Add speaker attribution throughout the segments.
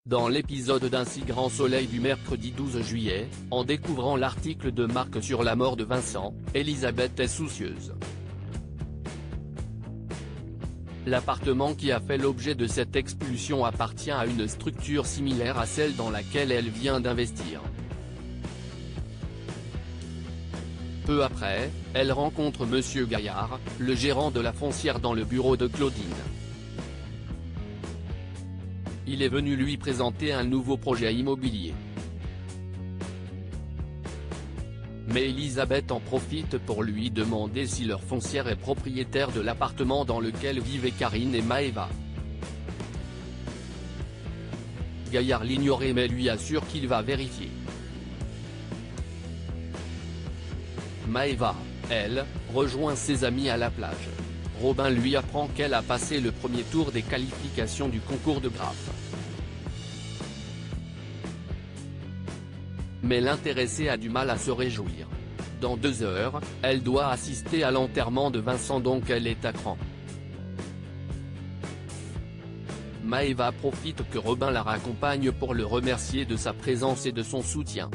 Speaker 1: Dans l'épisode d'Un si grand soleil du mercredi 12 juillet, en découvrant l'article de Marc sur la mort de Vincent, Elisabeth est soucieuse. L'appartement qui a fait l'objet de cette expulsion appartient à une structure similaire à celle dans laquelle elle vient d'investir. Peu après, elle rencontre Monsieur Gaillard, le gérant de la foncière dans le bureau de Claudine. Il est venu lui présenter un nouveau projet immobilier. Mais Elisabeth en profite pour lui demander si leur foncière est propriétaire de l'appartement dans lequel vivaient Karine et Maëva. Gaillard l'ignorait mais lui assure qu'il va vérifier. Maëva, elle, rejoint ses amis à la plage. Robin lui apprend qu'elle a passé le premier tour des qualifications du concours de graphe. Mais l'intéressée a du mal à se réjouir. Dans 2 heures, elle doit assister à l'enterrement de Vincent donc elle est à cran. Maëva profite que Robin la raccompagne pour le remercier de sa présence et de son soutien.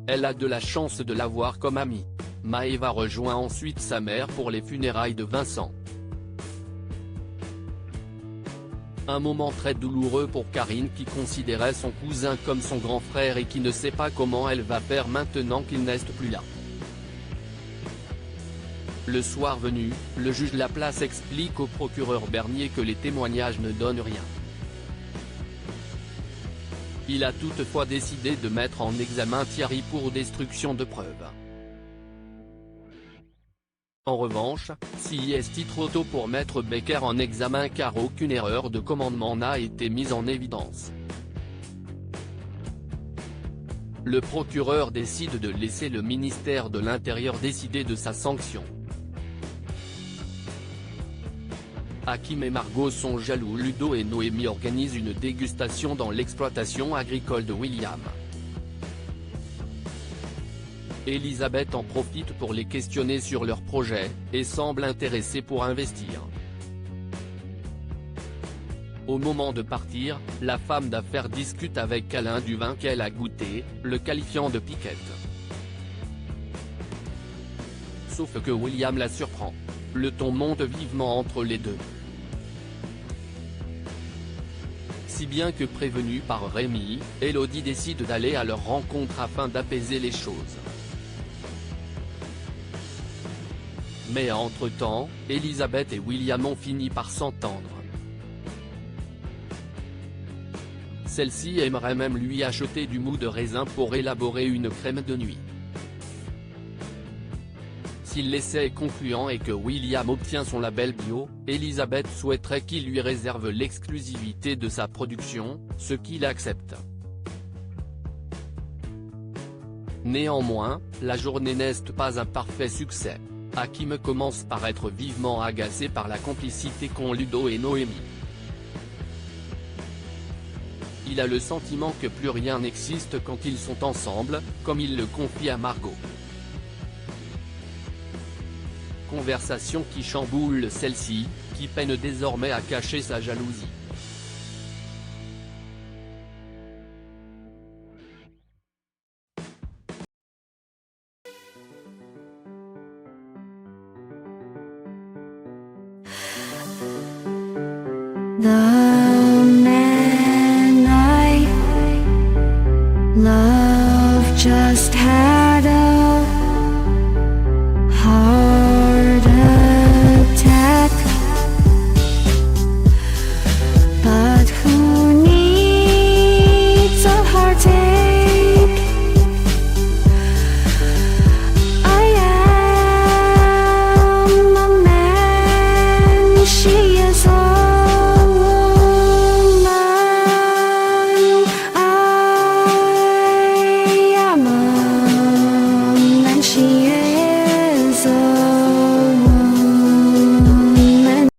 Speaker 1: Elle a de la chance de l'avoir comme amie. Maëva rejoint ensuite sa mère pour les funérailles de Vincent. Un moment très douloureux pour Karine qui considérait son cousin comme son grand frère et qui ne sait pas comment elle va faire maintenant qu'il n'est plus là. Le soir venu, le juge Laplace explique au procureur Bernier que les témoignages ne donnent rien. Il a toutefois décidé de mettre en examen Thierry pour destruction de preuves. En revanche, s'il est trop tôt pour mettre Becker en examen car aucune erreur de commandement n'a été mise en évidence. Le procureur décide de laisser le ministère de l'Intérieur décider de sa sanction. Hakim et Margot sont jaloux. Ludo et Noémie organisent une dégustation dans l'exploitation agricole de William. Elisabeth en profite pour les questionner sur leur projet, et semble intéressée pour investir. Au moment de partir, la femme d'affaires discute avec Alain du vin qu'elle a goûté, le qualifiant de piquette. Sauf que William la surprend. Le ton monte vivement entre les deux. Si bien que prévenue par Rémi, Élodie décide d'aller à leur rencontre afin d'apaiser les choses. Mais entre-temps, Elisabeth et William ont fini par s'entendre. Celle-ci aimerait même lui acheter du mou de raisin pour élaborer une crème de nuit. Si l'essai est concluant et que William obtient son label bio, Elisabeth souhaiterait qu'il lui réserve l'exclusivité de sa production, ce qu'il accepte. Néanmoins, la journée n'est pas un parfait succès. Hakim commence par être vivement agacé par la complicité qu'ont Ludo et Noémie. Il a le sentiment que plus rien n'existe quand ils sont ensemble, comme il le confie à Margot. Conversation qui chamboule celle-ci, qui peine désormais à cacher sa jalousie.
Speaker 2: The man I love just had